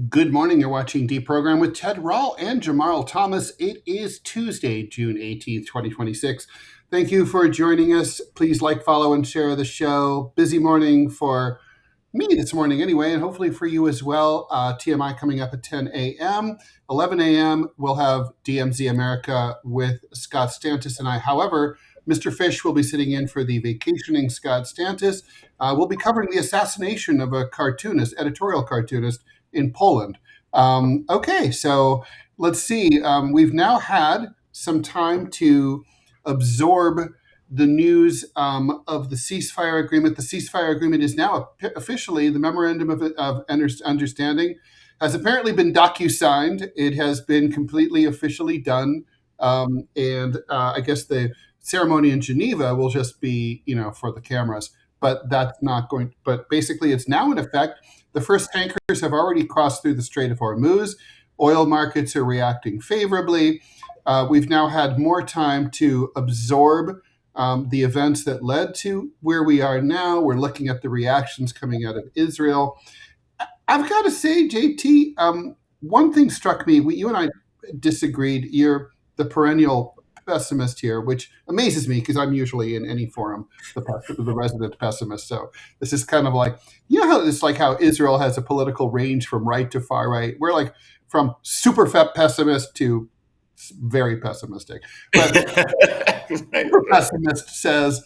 Good morning. You're watching DeProgram with Ted Rall and Jamarl Thomas. It is Tuesday, June 18th, 2026. Thank you for joining us. Please like, follow, and share the show. Busy morning for me this morning anyway, and hopefully for you as well. TMI coming up at 10 a.m. 11 a.m. we'll have DMZ America with Scott Stantis and I. However, Mr. Fish will be sitting in for the vacationing Scott Stantis. We'll be covering the assassination of a cartoonist, editorial cartoonist, in Poland. Okay, so let's see. We've now had some time to absorb the news of the ceasefire agreement. The ceasefire agreement is now officially the memorandum of understanding has apparently been docu-signed. It has been completely officially done. And I guess the ceremony in Geneva will just be, for the cameras, but that's not going, but basically it's now in effect. The first tankers have already crossed through the Strait of Hormuz. Oil markets are reacting favorably. We've now had more time to absorb the events that led to where we are now. We're looking at the reactions coming out of Israel. I've got to say, JT, one thing struck me. You and I disagreed. You're the perennial pessimist here, which amazes me because I'm usually in any forum the resident pessimist. So this is kind of like, how it's like how Israel has a political range from right to far right. We're like from super pessimist to very pessimistic. But super pessimist says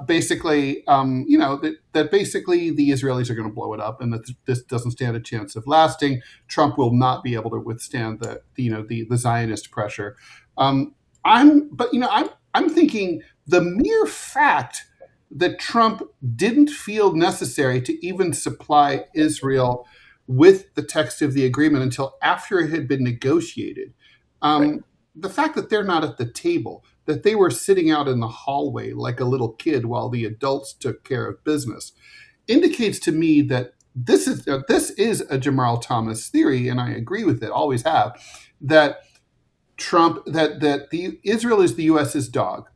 basically, that basically the Israelis are going to blow it up, and that this doesn't stand a chance of lasting. Trump will not be able to withstand the Zionist pressure. I'm thinking the mere fact that Trump didn't feel necessary to even supply Israel with the text of the agreement until after it had been negotiated. The fact that they're not at the table, that they were sitting out in the hallway like a little kid while the adults took care of business, indicates to me that this is a Jamarl Thomas theory, and I agree with it, always have, that Israel is the U.S.'s dog.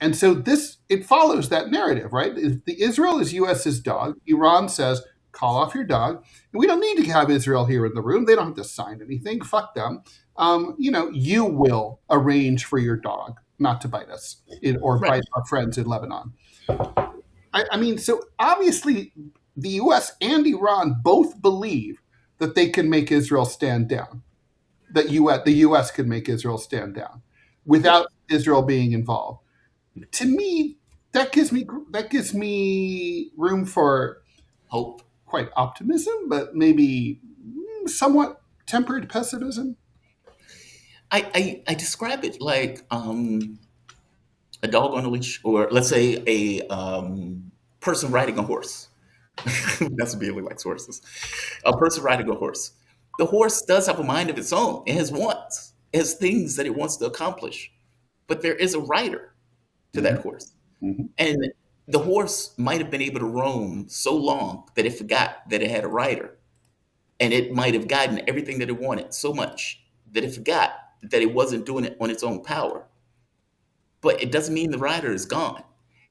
And so it follows that narrative, right? The Israel is U.S.'s dog. Iran says, call off your dog. And we don't need to have Israel here in the room. They don't have to sign anything. Fuck them. You will arrange for your dog not to bite us bite our friends in Lebanon. So obviously the U.S. and Iran both believe that they can make Israel stand down. That the U.S. could make Israel stand down without Israel being involved. To me, that gives me room for hope, quite optimism, but maybe somewhat tempered pessimism. I describe it like a dog on a leash, or let's say a person riding a horse. That's what Bailey likes, horses. A person riding a horse. The horse does have a mind of its own. It has wants. It has things that it wants to accomplish. But there is a rider to that horse. Mm-hmm. And the horse might have been able to roam so long that it forgot that it had a rider. And it might have gotten everything that it wanted so much that it forgot that it wasn't doing it on its own power. But it doesn't mean the rider is gone.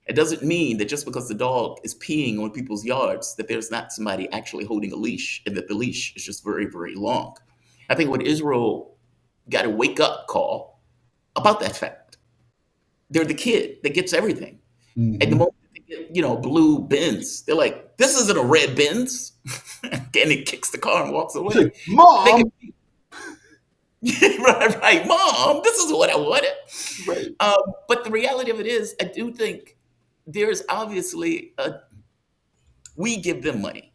It doesn't mean that just because the dog is peeing on people's yards, that there's not somebody actually holding a leash, and that the leash is just very, very long. I think when Israel got a wake-up call about that fact, they're the kid that gets everything. Mm-hmm. At the moment they get, blue Benz, they're like, this isn't a red Benz. And it kicks the car and walks away. Mom! right, Mom, this is what I wanted. Right. But the reality of it is, I do think there's obviously we give them money.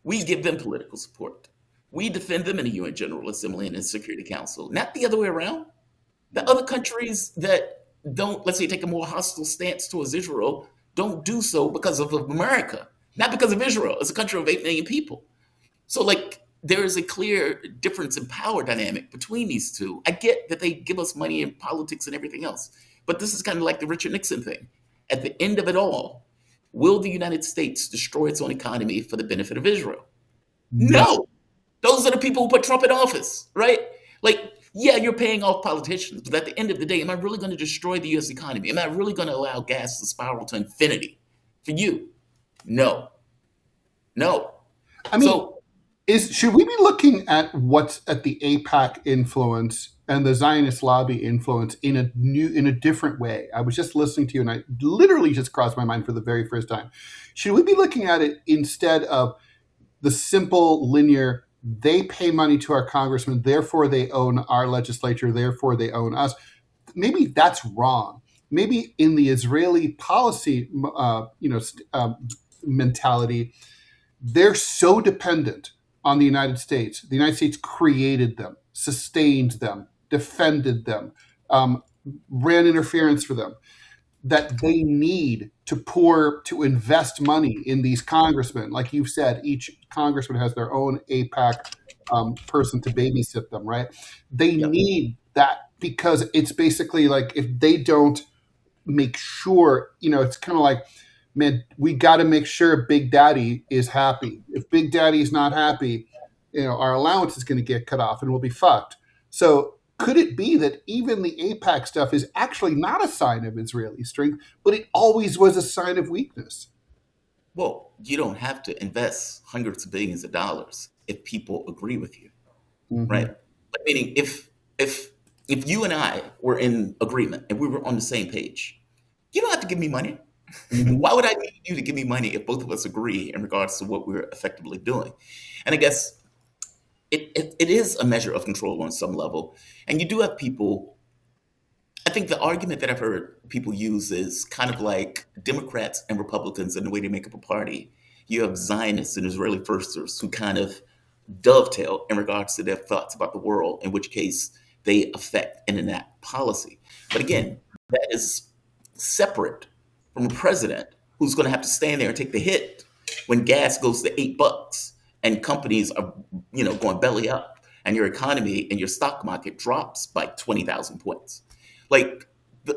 We give them political support. We defend them in the UN General Assembly and in Security Council, not the other way around. The other countries that don't, let's say, take a more hostile stance towards Israel, don't do so because of America, not because of Israel. It's a country of 8 million people. So, there is a clear difference in power dynamic between these two. I get that they give us money in politics and everything else, but this is kind of like the Richard Nixon thing. At the end of it all, will the United States destroy its own economy for the benefit of Israel? No. Those are the people who put Trump in office, right? Yeah, you're paying off politicians, but at the end of the day, am I really going to destroy the U.S. economy? Am I really going to allow gas to spiral to infinity for you? No. I mean, Should we be looking at what's at the APAC influence and the Zionist lobby influence in a different way? I was just listening to you, and I literally just crossed my mind for the very first time. Should we be looking at it instead of the simple linear? They pay money to our congressmen, therefore they own our legislature, therefore they own us. Maybe that's wrong. Maybe in the Israeli policy, mentality, they're so dependent on the United States. The United States created them, sustained them, defended them, ran interference for them, that they need to invest money in these congressmen. Like you've said, each congressman has their own APAC person to babysit them, right? They Yep. need that because it's basically like if they don't make sure, it's kind of like, man, we got to make sure Big Daddy is happy. If Big Daddy is not happy, our allowance is going to get cut off and we'll be fucked. So could it be that even the APAC stuff is actually not a sign of Israeli strength, but it always was a sign of weakness? Well, you don't have to invest hundreds of billions of dollars if people agree with you, right? Meaning, if you and I were in agreement and we were on the same page, you don't have to give me money. Why would I need you to give me money if both of us agree in regards to what we're effectively doing? And I guess it is a measure of control on some level. And you do have people, I think the argument that I've heard people use is kind of like Democrats and Republicans and the way they make up a party. You have Zionists and Israeli firsters who kind of dovetail in regards to their thoughts about the world, in which case they affect and enact policy. But again, that is separate from a president who's going to have to stand there and take the hit when gas goes to $8 and companies are, going belly up and your economy and your stock market drops by 20,000 points. Like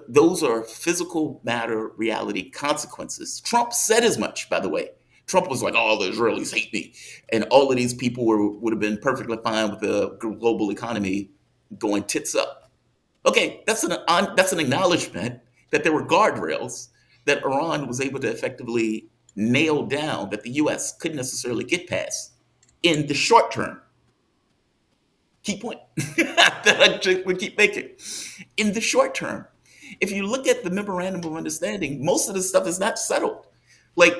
those are physical matter reality consequences. Trump said as much, by the way. Trump was like, "Oh, the Israelis hate me," and all of these people would have been perfectly fine with the global economy going tits up. Okay, that's an acknowledgement that there were guardrails that Iran was able to effectively nail down that the U.S. couldn't necessarily get past in the short term. Key point that I would keep making. In the short term, if you look at the memorandum of understanding, most of the stuff is not settled. Like,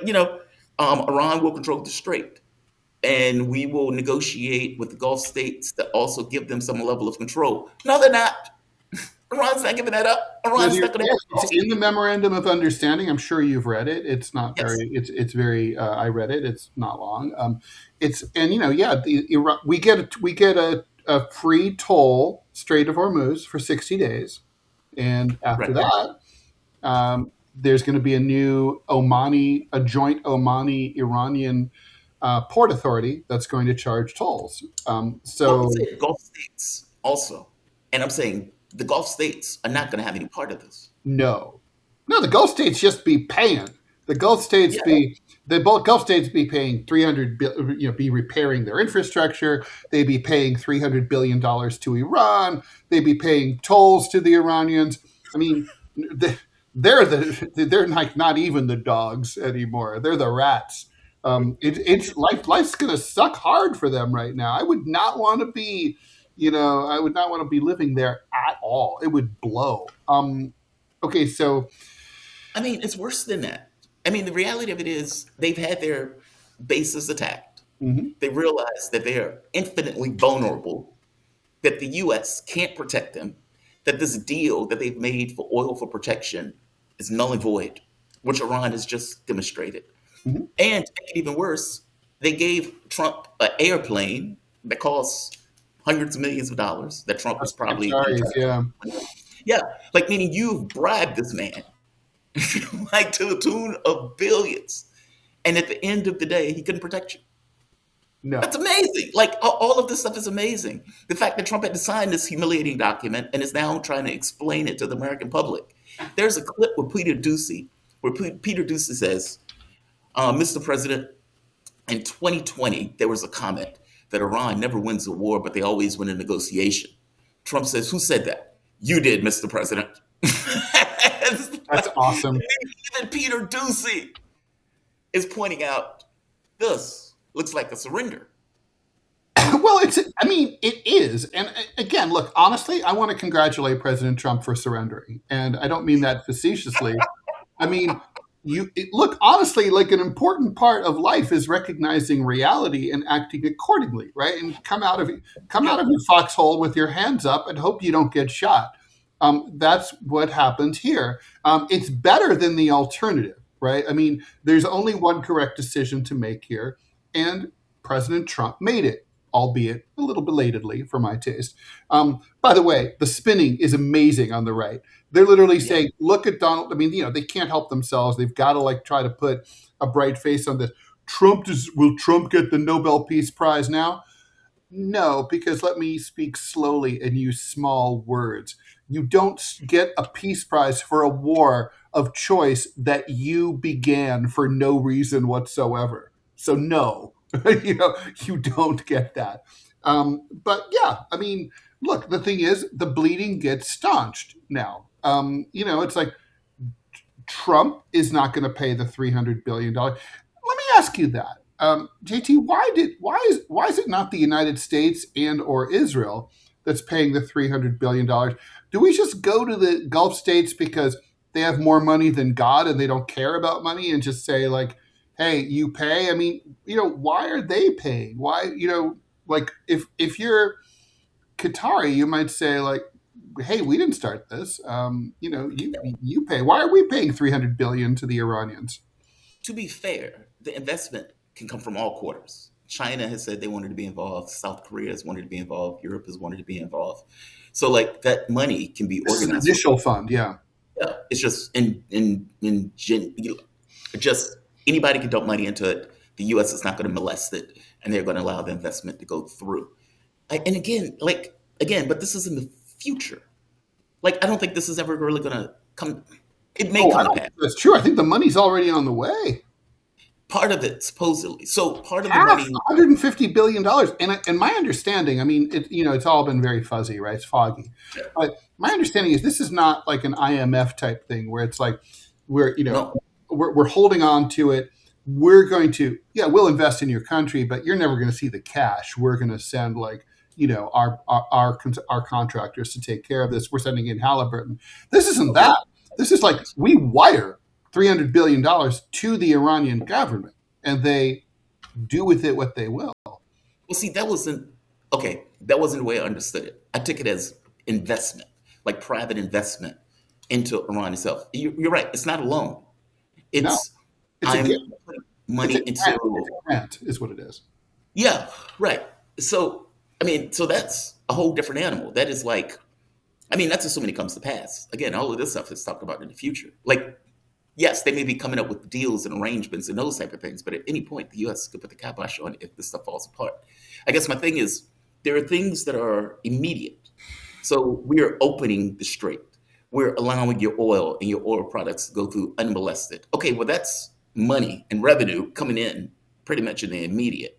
Iran will control the Strait, and we will negotiate with the Gulf states that also give them some level of control. No, they're not. Iran's not giving that up. Iran's not going to. It's in the memorandum of understanding. I'm sure you've read it. It's not very. It's very. I read it. It's not long. We get a free toll Strait of Hormuz for 60 days, and after that, there's going to be a joint Omani-Iranian port authority that's going to charge tolls. Gulf states also, and I'm saying the Gulf states are not going to have any part of this. No, the Gulf states just be paying. The Gulf states be paying 300, be repairing their infrastructure. They'd be paying $300 billion to Iran. They'd be paying tolls to the Iranians. I mean, they're like not even the dogs anymore. They're the rats. Life's going to suck hard for them right now. I would not want to be. I would not want to be living there at all. It would blow. Okay, so. I mean, it's worse than that. I mean, the reality of it is they've had their bases attacked. Mm-hmm. They realize that they are infinitely vulnerable, that the U.S. can't protect them, that this deal that they've made for oil for protection is null and void, which Iran has just demonstrated. Mm-hmm. And to make it even worse, they gave Trump an airplane that costs hundreds of millions of dollars that Trump was probably like meaning you've bribed this man like to the tune of billions, and at the end of the day he couldn't protect you. No, that's amazing. Like all of this stuff is amazing. The fact that Trump had to sign this humiliating document and is now trying to explain it to the American public. There's a clip with Peter Doocy where Peter Doocy says, "Mr. President, in 2020 there was a comment that Iran never wins a war, but they always win a negotiation." Trump says, "Who said that?" "You did, Mr. President." That's awesome. Even Peter Doocy is pointing out this looks like a surrender. Well, it is. And again, look, honestly, I want to congratulate President Trump for surrendering. And I don't mean that facetiously. I mean, look, honestly, like an important part of life is recognizing reality and acting accordingly, right? And come out of your foxhole with your hands up and hope you don't get shot. That's what happened here. It's better than the alternative, right? I mean, there's only one correct decision to make here, and President Trump made it, albeit a little belatedly for my taste. By the way, the spinning is amazing on the right. They're literally saying, look at Donald. I mean, they can't help themselves. They've got to like try to put a bright face on this. Will Trump get the Nobel Peace Prize now? No, because let me speak slowly and use small words. You don't get a peace prize for a war of choice that you began for no reason whatsoever. So no, you don't get that. But yeah, I mean, look, the thing is, the bleeding gets staunched now. It's like Trump is not going to pay the $300 billion. Let me ask you that. JT, why is it not the United States and or Israel that's paying the $300 billion? Do we just go to the Gulf states because they have more money than God and they don't care about money and just say like, hey, you pay? I mean, why are they paying? Why, like if you're Qatari, you might say like, hey, we didn't start this. You pay. Why are we paying $300 billion to the Iranians? To be fair, the investment can come from all quarters. China has said they wanted to be involved. South Korea has wanted to be involved. Europe has wanted to be involved. So like that money can be organized. This is an initial fund, yeah. Yeah, it's just just anybody can dump money into it. The U.S. is not going to molest it, and they're going to allow the investment to go through. But this is in the future. Like, I don't think this is ever really going to come. It may come back. That's true. I think the money's already on the way. Part of it, supposedly. So part of the money, $150 billion. And my understanding, I mean, it's all been very fuzzy, right? It's foggy. Yeah. But my understanding is this is not like an IMF type thing where it's like we're holding on to it. We're going to, we'll invest in your country, but you're never going to see the cash. We're going to send like, our contractors to take care of this. We're sending in Halliburton. This isn't that. This is like we wire $300 billion to the Iranian government, and they do with it what they will. Well, see, that wasn't the way I understood it. I took it as investment, like private investment into Iran itself. You're right. It's not a loan. It's money into a grant is what it is. Yeah, right. So that's a whole different animal. That is like, that's assuming it comes to pass. Again, all of this stuff is talked about in the future. Like, yes, they may be coming up with deals and arrangements and those type of things, but at any point, the U.S. could put the kibosh on it if this stuff falls apart. I guess my thing is, there are things that are immediate. So we are opening the strait. We're allowing your oil and your oil products to go through unmolested. Okay, well, that's money and revenue coming in pretty much in the immediate.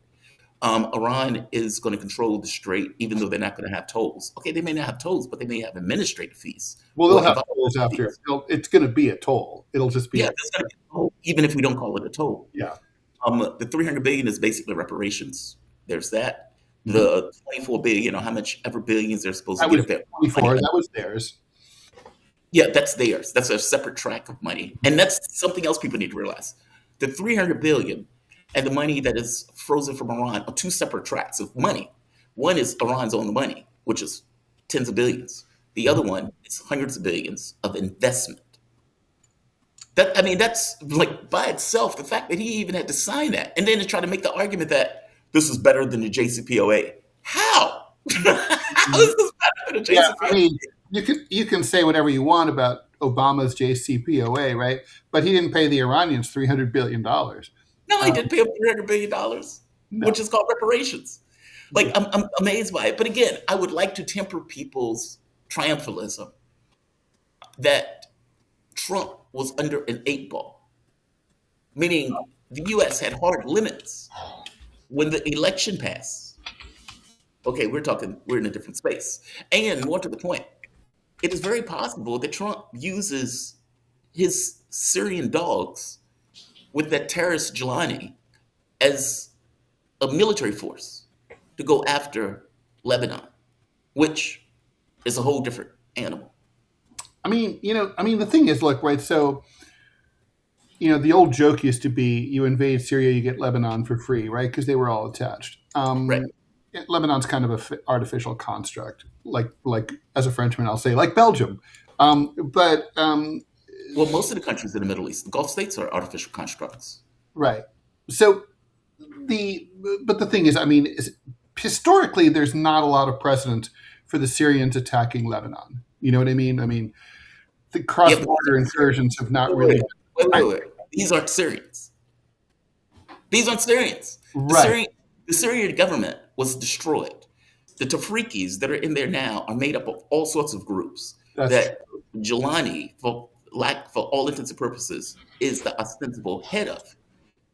Iran is going to control the strait, even though they're not going to have tolls. Okay, they may not have tolls, but they may have administrative fees. Well, they'll have tolls after. It's going to be a toll. It'll just be. Yeah, it's going to be a toll, even if we don't call it a toll. Yeah. The $300 billion is basically reparations. There's that. The $24 billion, how much ever billions they're supposed to get up there. 24. That was theirs. Yeah, that's theirs. That's a separate track of money, and that's something else people need to realize. The $300 billion. And the money that is frozen from Iran are two separate tracks of money. One is Iran's own money, which is tens of billions. The other one is hundreds of billions of investment. That's like by itself, the fact that he even had to sign that. And then to try to make the argument that this is better than the JCPOA. How? How is this better than the JCPOA? Yeah, you can say whatever you want about Obama's JCPOA, right? But he didn't pay the Iranians $300 billion. No, he didn't pay him $300 billion, which is called reparations. Like, I'm amazed by it. But again, I would like to temper people's triumphalism that Trump was under an 8-ball, meaning the U.S. had hard limits when the election passed. Okay, we're in a different space. And more to the point, it is very possible that Trump uses his Syrian dogs with that terrorist Jelani as a military force. to go after Lebanon, which is a whole different animal. The thing is, look, right, so, the old joke used to be you invade Syria, you get Lebanon for free, right? Because they were all attached. Right. Lebanon's kind of an artificial construct, like as a Frenchman, I'll say, like Belgium. But Well, most of the countries in the Middle East, the Gulf states, are artificial constructs. right. So but the thing is, historically, there's not a lot of precedent for the Syrians attacking Lebanon. You know what I mean? The cross-border incursions have not really. Wait. These aren't Syrians. These aren't Syrians. Right. The Syrian government was destroyed. The Tafrikis that are in there now are made up of all sorts of groups. That Jelani, for all intents and purposes, is the ostensible head of.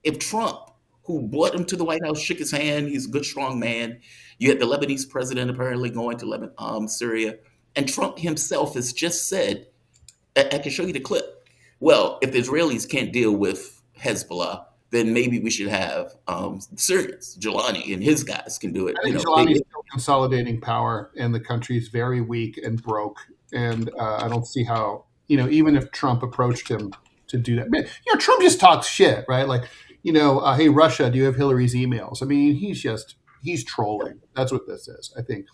If Trump, who brought him to the White House, shook his hand, he's a good, strong man. You had the Lebanese president apparently going to Syria. And Trump himself has just said, I can show you the clip. Well, if the Israelis can't deal with Hezbollah, then maybe we should have Syrians. Jelani and his guys can do it. I think Jelani's still consolidating power, and the country's very weak and broke. And I don't see how, even if Trump approached him to do that. Trump just talks shit, right? Like, hey, Russia, do you have Hillary's emails? He's trolling. That's what this is, I think.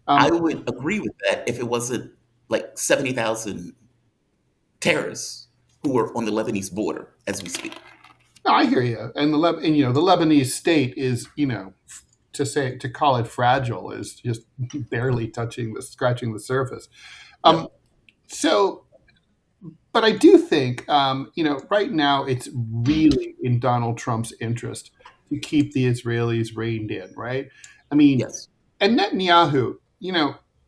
I would agree with that if it wasn't like 70,000 terrorists who are on the Lebanese border as we speak. No, I hear you. And the Lebanese state is, to call it fragile is just barely scratching the surface. But I do think, right now it's really in Donald Trump's interest to keep the Israelis reined in, right? Yes. And Netanyahu,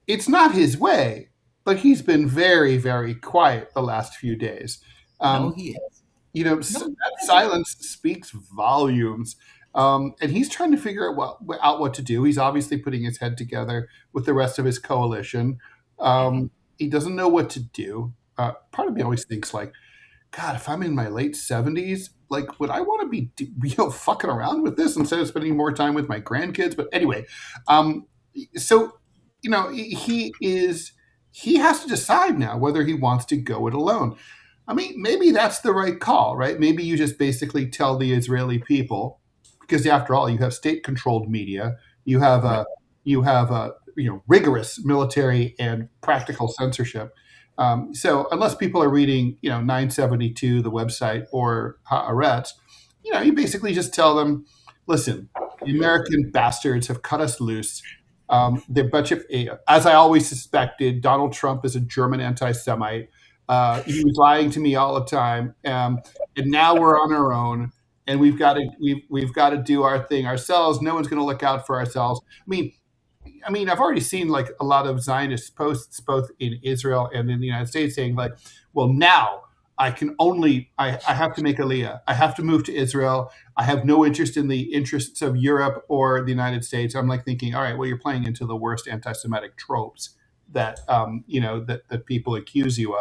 it's not his way, but he's been very, very quiet the last few days. No, he has. That silence speaks volumes. And he's trying to figure out what to do. He's obviously putting his head together with the rest of his coalition. He doesn't know what to do. Part of me always thinks, like, God, if I'm in my late 70s, like, would I want to be fucking around with this instead of spending more time with my grandkids? But anyway, he has to decide now whether he wants to go it alone. Maybe that's the right call, right? Maybe you just basically tell the Israeli people, because after all, you have state-controlled media, you have rigorous military and practical censorship. So unless people are reading, 972, the website, or Haaretz, you basically just tell them, listen, the American bastards have cut us loose. They're a bunch of, as I always suspected, Donald Trump is a German anti-Semite. He was lying to me all the time. And now we're on our own, and we've got to do our thing ourselves. No one's going to look out for ourselves. I've already seen like a lot of Zionist posts, both in Israel and in the United States, saying like, well, now I have to make Aliyah. I have to move to Israel. I have no interest in the interests of Europe or the United States. I'm like thinking, all right, well, you're playing into the worst anti-Semitic tropes that, that people accuse you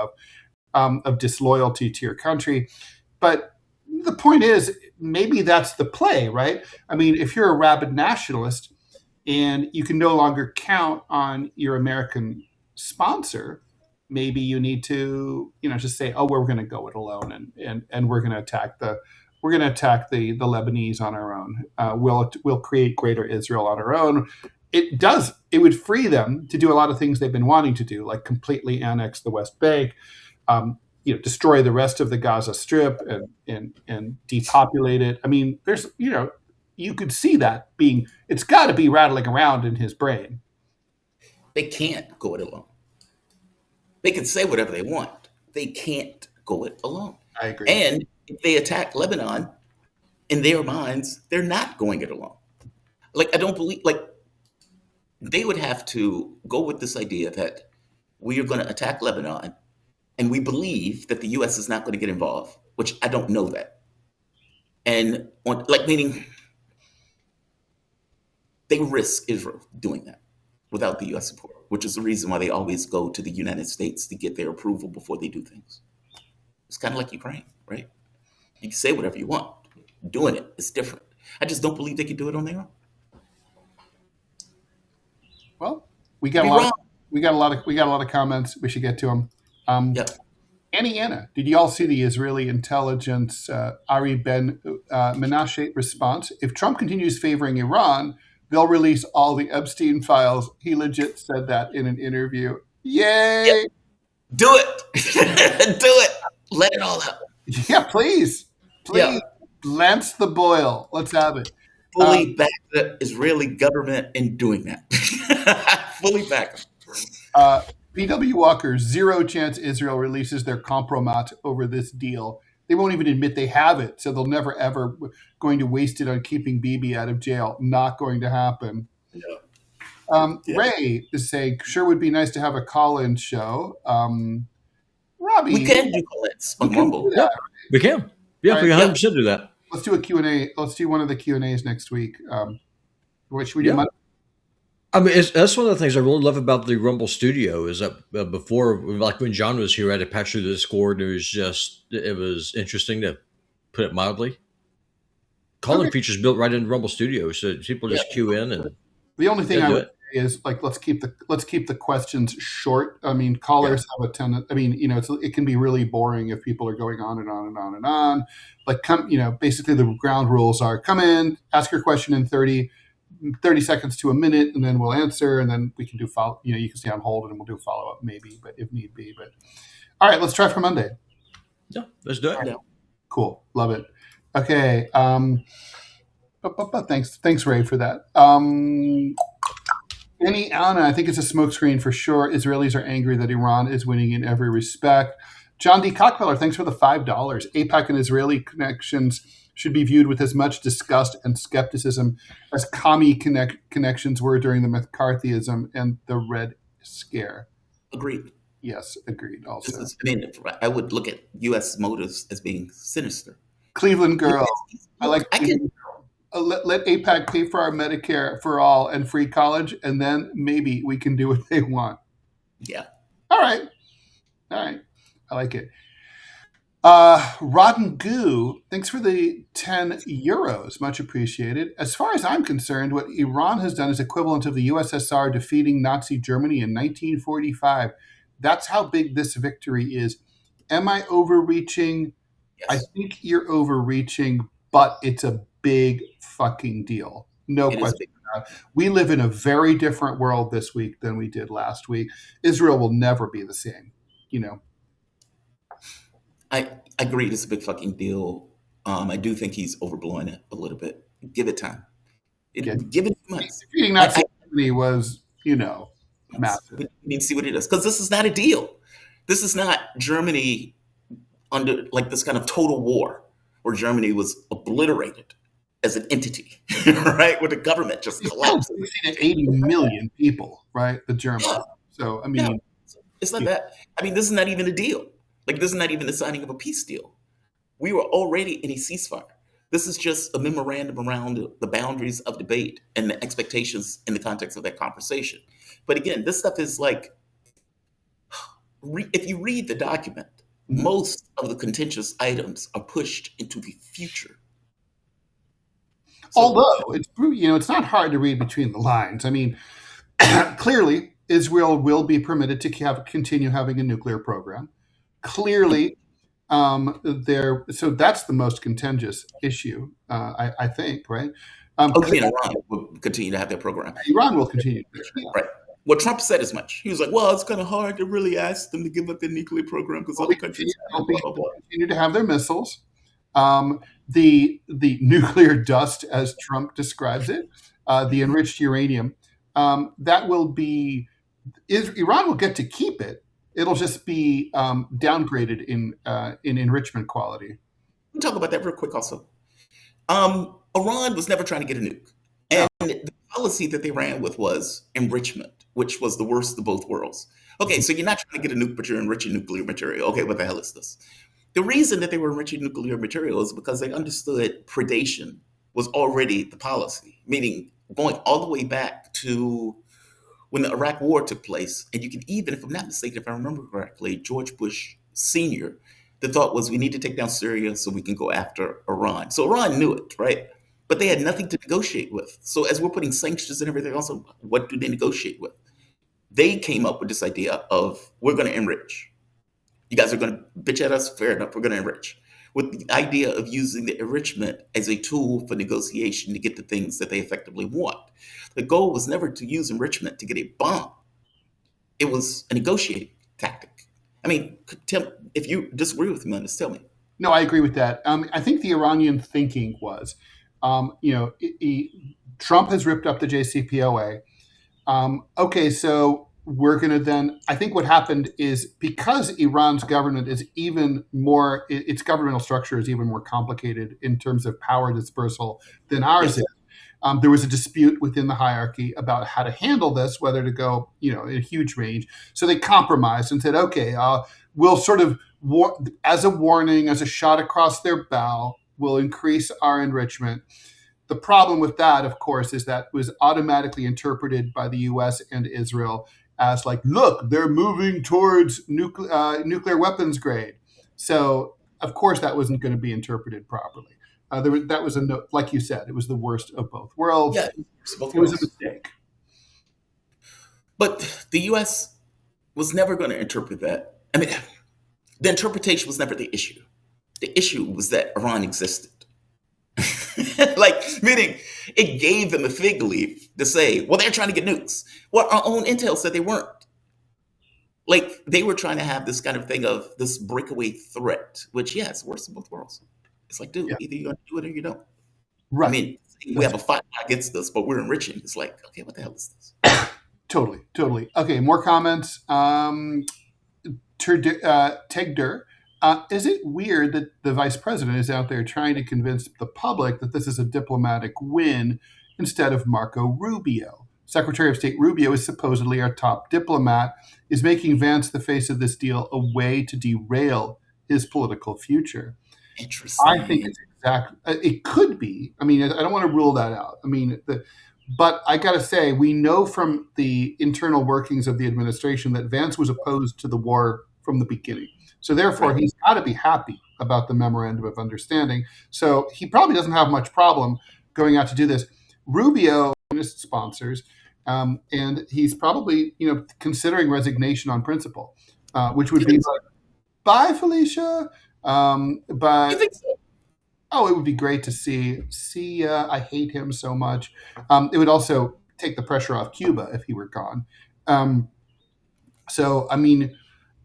of disloyalty to your country. But the point is, maybe that's the play, right? If you're a rabid nationalist, and you can no longer count on your American sponsor, maybe you need to, just say, oh, we're going to go it alone, and we're going to attack the Lebanese on our own. We'll create greater Israel on our own. It would free them to do a lot of things they've been wanting to do, like completely annex the West Bank, destroy the rest of the Gaza Strip and depopulate it. There's, you could see that it's got to be rattling around in his brain. They can't go it alone. They can say whatever they want. They can't go it alone. I agree. And if they attack Lebanon, in their minds, they're not going it alone. Like, I don't believe, like, they would have to go with this idea that we are going to attack Lebanon, and we believe that the U.S. is not going to get involved, which I don't know that. And meaning they risk Israel doing that without the U.S. support, which is the reason why they always go to the United States to get their approval before they do things. It's kind of like Ukraine, right? You can say whatever you want. Doing it is different. I just don't believe they can do it on their own. Well, we got a Be lot of wrong. comments. We should get to them. Yeah. Anna, did you all see the Israeli intelligence Ari Ben Menashe response? If Trump continues favoring Iran, they'll release all the Epstein files. He legit said that in an interview. Yeah. Yay! Do it. Do it. Let it all out. Yeah, please. Yeah. Lance the boil. Let's have it. Fully back the Israeli government in doing that. Fully back them. P.W. Walker, zero chance Israel releases their compromat over this deal. They won't even admit they have it, so they'll never, ever going to waste it on keeping Bibi out of jail. Not going to happen. Yeah. Ray is saying, sure would be nice to have a call-in show. Robbie. We can do call-ins on Rumble. Yeah, we can. Yeah, we 100% do that. Let's do a Q&A. Let's do one of the Q&As next week. What should we do? Yeah. I mean, that's one of the things I really love about the Rumble Studio is that before, like when John was here, I had to patch through the Discord. It was interesting to put it mildly. Calling features built right into Rumble Studio, so people just queue in. And the only thing I would say is like let's keep the questions short. I mean, callers have a tendency. I mean, it can be really boring if people are going on and on and on and on. Like basically the ground rules are come in, ask your question in 30 seconds to a minute, and then we'll answer, and then we can do follow. You can stay on hold, and we'll do follow up maybe, but if need be. But all right, let's try for Monday. Yeah, let's do it. Cool, love it. Okay, thanks Ray for that. Anna, I think it's a smokescreen for sure. Israelis are angry that Iran is winning in every respect. John D. Cockfeller, thanks for the $5. AIPAC and Israeli connections should be viewed with as much disgust and skepticism as commie connections were during the McCarthyism and the Red Scare. Agreed. Yes, agreed also. I would look at U.S. motives as being sinister. Cleveland girl. Let AIPAC pay for our Medicare for all and free college, and then maybe we can do what they want. Yeah. All right. I like it. Rotten Goo, thanks for the 10 euros. Much appreciated. As far as I'm concerned, what Iran has done is equivalent of the USSR defeating Nazi Germany in 1945. That's how big this victory is. Am I overreaching? Yes. I think you're overreaching, but it's a big fucking deal. No question about it. We live in a very different world this week than we did last week. Israel will never be the same, I agree. It's a big fucking deal. I do think he's overblowing it a little bit. Give it time. Give it months. Defeating Nazi Germany was, massive. We need to see what it is. Because this is not a deal. This is not Germany under like this kind of total war where Germany was obliterated as an entity, right? Where the government just collapsed. 80 million people, right? The Germans. Yeah. So, I mean. It's not that. I mean, this is not even a deal. Like, this is not even the signing of a peace deal. We were already in a ceasefire. This is just a memorandum around the boundaries of debate and the expectations in the context of that conversation. But again, this stuff is like, if you read the document, most of the contentious items are pushed into the future. So, although it's not hard to read between the lines. I mean, clearly, Israel will be permitted to continue having a nuclear program. Clearly, so that's the most contentious issue, I think, right? Iran will continue to have their program. Iran will continue. Right. Well, Trump said as much. He was like, well, it's kind of hard to really ask them to give up their nuclear program because other countries continue to have their missiles. The nuclear dust, as Trump describes it, the enriched uranium, that will be, Iran will get to keep it. It'll just be downgraded in enrichment quality. We'll talk about that real quick also. Iran was never trying to get a nuke. And the policy that they ran with was enrichment, which was the worst of both worlds. Okay, so you're not trying to get a nuke, but you're enriching nuclear material. Okay, what the hell is this? The reason that they were enriching nuclear material is because they understood predation was already the policy, meaning going all the way back to when the Iraq War took place. And you can even, if I'm not mistaken, if I remember correctly, George Bush Sr., the thought was we need to take down Syria so we can go after Iran. So Iran knew it, right? but they had nothing to negotiate with. So as we're putting sanctions and everything else, what do they negotiate with? They came up with this idea of we're going to enrich. You guys are going to bitch at us? Fair enough. We're going to enrich. With the idea of using the enrichment as a tool for negotiation to get the things that they effectively want. The goal was never to use enrichment to get a bomb. It was a negotiating tactic. I mean, if you disagree with me on this, tell me. No, I agree with that. I think the Iranian thinking was, Trump has ripped up the JCPOA. Okay, so we're going to then, I think what happened is because Iran's government is even more, its governmental structure is even more complicated in terms of power dispersal than ours is. There was a dispute within the hierarchy about how to handle this, whether to go, in a huge range. So they compromised and said, okay, we'll sort of, as a warning, as a shot across their bow, we'll increase our enrichment. The problem with that, of course, is that was automatically interpreted by the U.S. and Israel as like, look, they're moving towards nuclear weapons grade. So, of course, that wasn't going to be interpreted properly. That was like you said, it was the worst of both worlds. Yeah, it was a mistake. But the U.S. was never going to interpret that. I mean, the interpretation was never the issue. The issue was that Iran existed. Meaning it gave them a fig leaf to say, well, they're trying to get nukes. Well, our own intel said they weren't. Like, they were trying to have this kind of thing of this breakaway threat, which, yeah, it's worse than both worlds. It's like, dude, either you're going to do it or you don't. Right. I mean, we have a fight against this, but we're enriching. It's like, okay, what the hell is this? Totally. Okay, more comments. Tegder. Is it weird that the vice president is out there trying to convince the public that this is a diplomatic win instead of Marco Rubio? Secretary of State Rubio is supposedly our top diplomat. Is making Vance the face of this deal a way to derail his political future? Interesting. I think it's it could be. I mean, I don't want to rule that out. I mean, but I got to say, we know from the internal workings of the administration that Vance was opposed to the war from the beginning. So therefore, He's got to be happy about the memorandum of understanding. So he probably doesn't have much problem going out to do this. Rubio sponsors, and he's probably considering resignation on principle, which would be like, bye, Felicia. But You think so? it would be great to see ya. I hate him so much. It would also take the pressure off Cuba if he were gone. So I mean,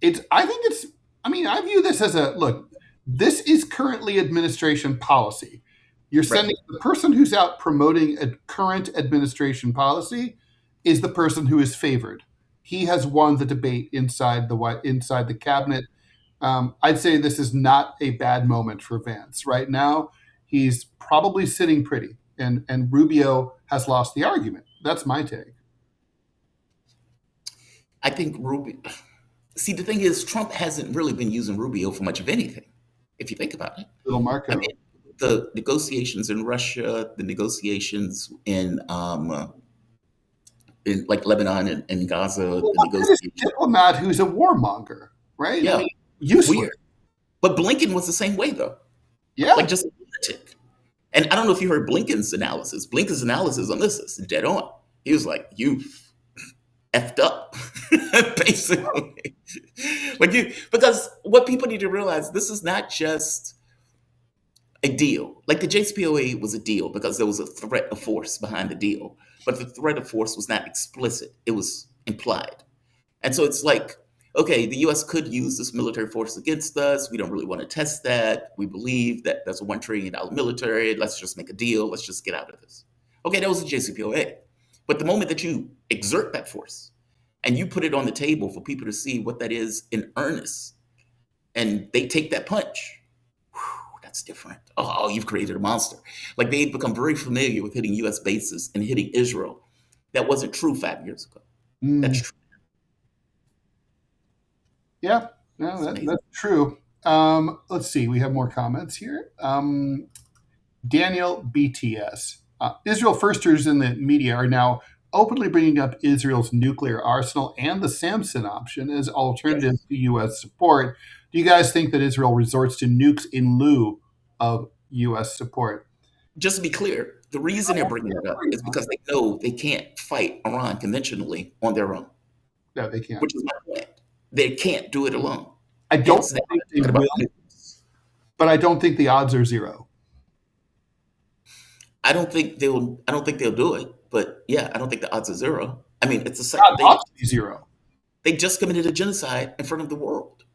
I view this as look. This is currently administration policy. You're sending the person who's out promoting a current administration policy is the person who is favored. He has won the debate inside the cabinet. I'd say this is not a bad moment for Vance. Right now, he's probably sitting pretty, and Rubio has lost the argument. That's my take. I think Rubio. See, the thing is, Trump hasn't really been using Rubio for much of anything, if you think about it. Little Marco. I mean, the negotiations in Russia, the negotiations in like Lebanon and Gaza. Well, this is a diplomat who's a warmonger, right? Yeah, I mean, useless. Weird. But Blinken was the same way, though. Yeah. Like just a lunatic. And I don't know if you heard Blinken's analysis. Blinken's analysis on this is dead on. He was like, "You've effed up," basically. Because what people need to realize, this is not just a deal. Like the JCPOA was a deal because there was a threat of force behind the deal, but the threat of force was not explicit; it was implied. And so it's like, okay, the U.S. could use this military force against us. We don't really want to test that. We believe that there's a $1 trillion military. Let's just make a deal. Let's just get out of this. Okay, that was the JCPOA. But the moment that you exert that force and you put it on the table for people to see what that is in earnest, and they take that punch, that's different. Oh, you've created a monster. Like they've become very familiar with hitting U.S. bases and hitting Israel. That wasn't true 5 years ago. That's true. Yeah, no, that's true. Let's see. We have more comments here. Daniel BTS. Israel firsters in the media are now openly bringing up Israel's nuclear arsenal and the Samson option as alternatives to U.S. support. Do you guys think that Israel resorts to nukes in lieu of U.S. support? just to be clear, the reason they're bringing it up is because they know they can't fight Iran conventionally on their own. No, they can't. Which is my point. They can't do it alone. I don't think they will, but I don't think the odds are zero. I don't think they'll do it, but yeah, I don't think the odds are zero. I mean, it's a second thing. Odds be zero. They just committed a genocide in front of the world.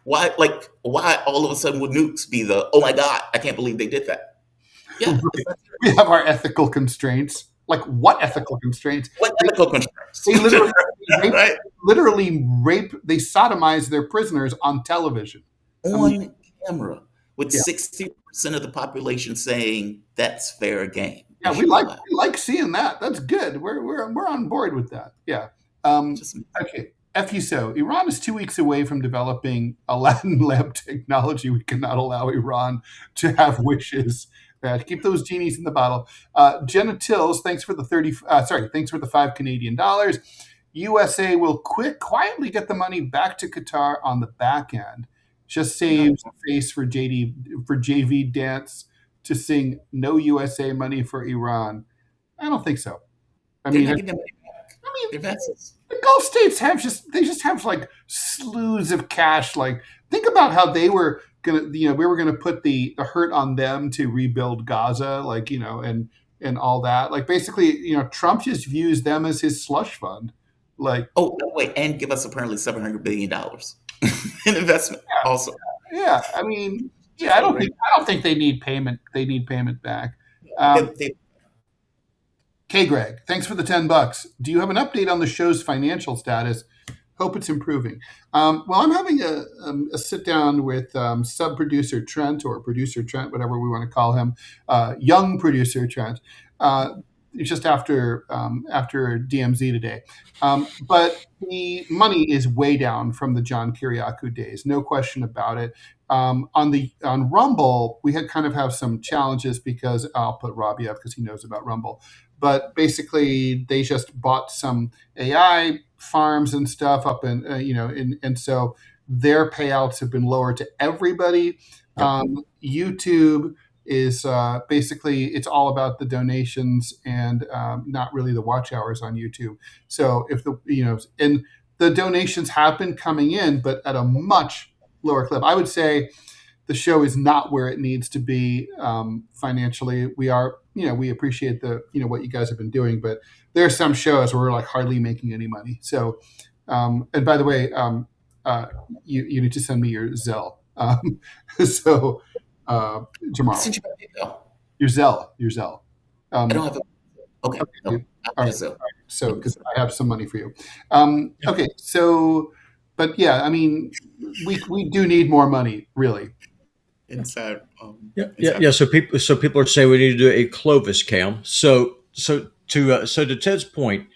Why all of a sudden would nukes be oh my God, I can't believe they did that? Yeah. We have our ethical constraints. Like what ethical constraints? What ethical constraints? They literally rape, they sodomize their prisoners on television. On camera, with 60% of the population saying that's fair game. Yeah, we like seeing that. That's good. We're on board with that. Yeah. Okay. So Iran is 2 weeks away from developing Aladdin lamp technology. We cannot allow Iran to have wishes. Keep those genies in the bottle. Jenna Tills, thanks for the $5 Canadian. USA will quietly get the money back to Qatar on the back end. Just saves face for JV Dance to sing "No USA Money for Iran." I don't think so. The Gulf states have like slews of cash. Like, think about how they were we were gonna put the hurt on them to rebuild Gaza, like, and all that. Like, basically, Trump just views them as his slush fund. Like, oh wait, and give us apparently $700 billion in investment also. Yeah, I mean, I don't think they need payment. They need payment back. K. Greg, thanks for the $10. Do you have an update on the show's financial status? Hope it's improving. Well, I'm having a sit down with sub-producer Trent, or producer Trent, whatever we want to call him, young producer Trent. Just after DMZ today, but the money is way down from the John Kiriakou days, no question about it. On Rumble, we had kind of have some challenges because I'll put Robbie up because he knows about Rumble. But basically, they just bought some AI farms and stuff up, and so their payouts have been lower to everybody. Yep. YouTube is basically, it's all about the donations and not really the watch hours on YouTube. So if and the donations have been coming in, but at a much lower clip. I would say the show is not where it needs to be financially. We are, we appreciate what you guys have been doing, but there are some shows where we're like hardly making any money. So, and by the way, you need to send me your Zelle. So. Jamarl, your Zelle. I don't have okay. No, all right. So, because I have some money for you. Okay. So, but yeah, I mean, we do need more money, really. Inside. Yeah. So people are saying we need to do a Clovis cam. So to Ted's point,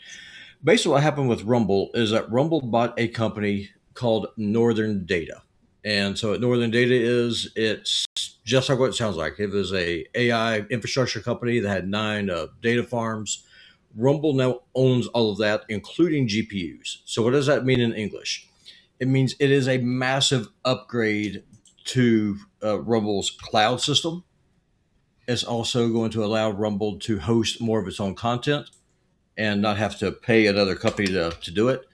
basically what happened with Rumble is that Rumble bought a company called Northern Data. And so what Northern Data it's just like what it sounds like. It was a AI infrastructure company that had 9 data farms. Rumble now owns all of that, including GPUs. So what does that mean in English? It means it is a massive upgrade to Rumble's cloud system. It's also going to allow Rumble to host more of its own content and not have to pay another company to do it.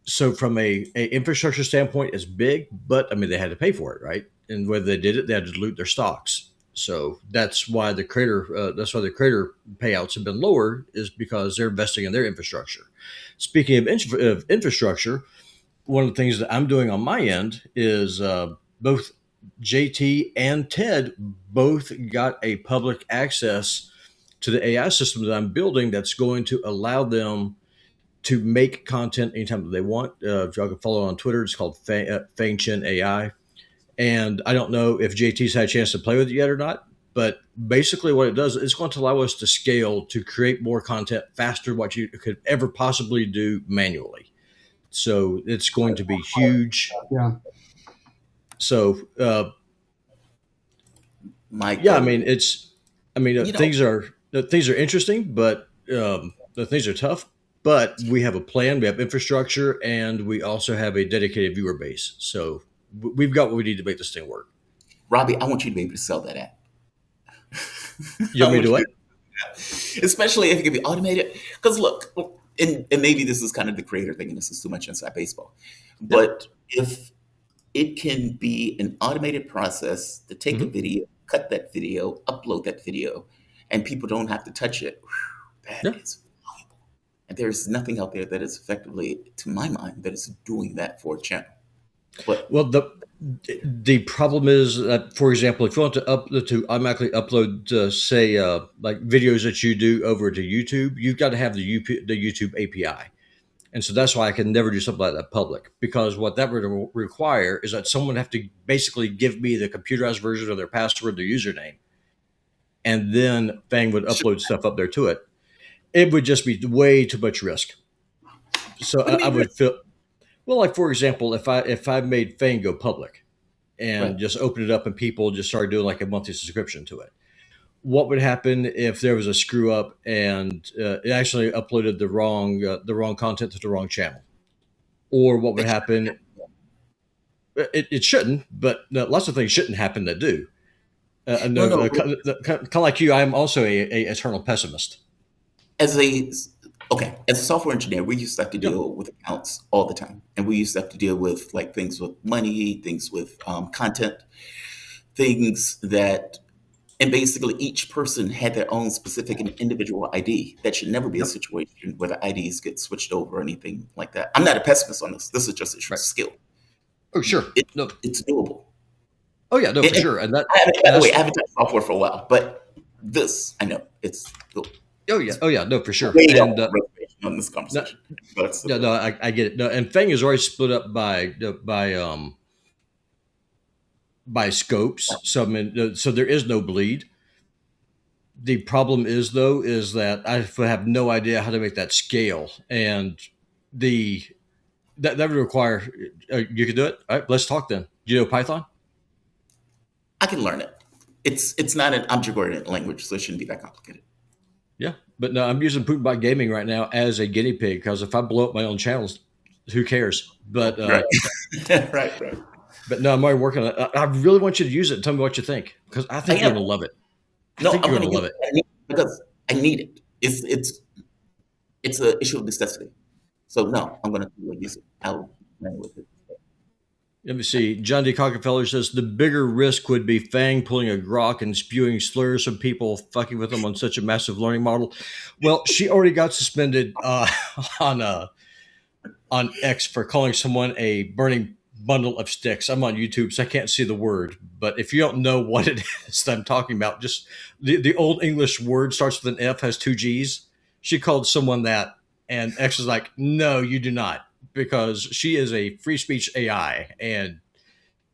So from a infrastructure standpoint, it's big, but I mean, they had to pay for it, right? And whether they did it, they had to dilute their stocks. So that's why the creator payouts have been lower, is because they're investing in their infrastructure. Speaking of infrastructure, one of the things that I'm doing on my end is both JT and Ted both got a public access to the AI system that I'm building that's going to allow them to make content anytime that they want. If y'all can follow on Twitter, it's called Fangchen AI. And I don't know if JT's had a chance to play with it yet or not, but basically what it does, it's going to allow us to scale to create more content faster what you could ever possibly do manually. So it's going to be huge. Yeah. So, I mean, things are interesting, but the things are tough. But we have a plan, we have infrastructure, and we also have a dedicated viewer base. So we've got what we need to make this thing work. Robbie, I want you to be able to sell that app. You want me to do it? Especially if it can be automated. Because look, and maybe this is kind of the creator thing, and this is too much inside baseball. But if it can be an automated process to take a video, cut that video, upload that video, and people don't have to touch it, that is valuable. And there's nothing out there that is effectively, to my mind, that is doing that for a channel. But Well, the problem is that, for example, if you want to automatically upload, say, like videos that you do over to YouTube, you've got to have the YouTube API. And so that's why I can never do something like that public, because what that would require is that someone have to basically give me the computerized version of their password, their username, and then Fang would upload stuff up there to it. It would just be way too much risk. So I would feel, well, like for example, if I made Fang go public and just opened it up and people just started doing like a monthly subscription to it, what would happen if there was a screw up and it actually uploaded the wrong content to the wrong channel? Or what would happen? It shouldn't, but lots of things shouldn't happen that do. Kind of like you, I'm also a eternal pessimist. As a software engineer, we used to have to deal with accounts all the time, and we used to have to deal with like things with money, things with content, things that. And basically, each person had their own specific and individual ID. That should never be a situation where the IDs get switched over or anything like that. I'm not a pessimist on this. This is just a skill. Oh, sure. It's doable. Oh, yeah, no, for sure. And that, by the way, I haven't done software for a while, but this, I know, it's doable. Oh, yeah, no, for sure. Way And on this conversation. I get it. No, and Fang is already split up by scopes. So there is no bleed. The problem is that I have no idea how to make that scale, and that would require you can do it. All right, let's talk then. Do you know Python? I can learn it. It's not an object-oriented language, so it shouldn't be that complicated. Yeah, but no, I'm using Putinbot Gaming right now as a guinea pig because if I blow up my own channels, who cares? But right. But no, I'm already working on it. I really want you to use it and tell me what you think, because I think you're going to love it. I'm going to love it because I need it. It's an issue of necessity. So no, I'm going to use it. I'll play with it. Let me see. John D. Cockefeller says the bigger risk would be Fang pulling a grok and spewing slurs from people fucking with them on such a massive learning model. Well, she already got suspended on X for calling someone a burning bundle of sticks. I'm on YouTube, so I can't see the word. But if you don't know what it is that I'm talking about, just the old English word starts with an F, has two G's. She called someone that, and X is like, no, you do not, because she is a free speech AI, and